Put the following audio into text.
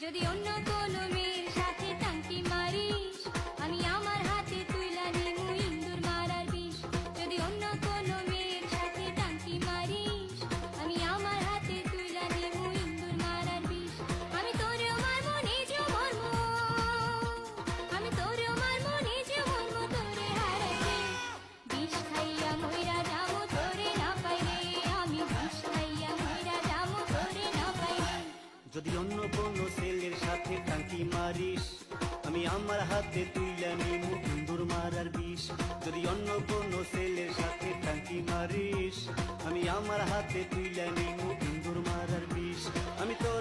যদি অন্য কোনো মেয়ের সাথে টাঙ্কি মারিস, আমি আমার হাতে তুইলা নিমু ইন্দুর মারার বিষ। যদি অন্য কোনো মেয়ের সাথে টাঙ্কি মারিস, আমি আমার হাতে তুইলা নিমু ইন্দুর মারার বিষ। আমি তোরেও মারবো নিজেও মরবো, আমি তোরেও মারবো নিজেও মরবো তোরে হারাইতে। বিষ খাইয়া মইরা যাবো তোরে না পাইলে, আমি বিষ খাইয়া মইরা যাবো তোরে না পাইলে। যদি অন্য কোনো ছেলের সাথে টাঙ্কি মারিস, আমি আমার হাতে তুইলা নিমু ইন্দুর মারার বিষ। যদি অন্য কোনো ছেলের সাথে টাঙ্কি মারিস, আমি আমার হাতে তুইলা নিমু ইন্দুর মারার বিষ। আমি তো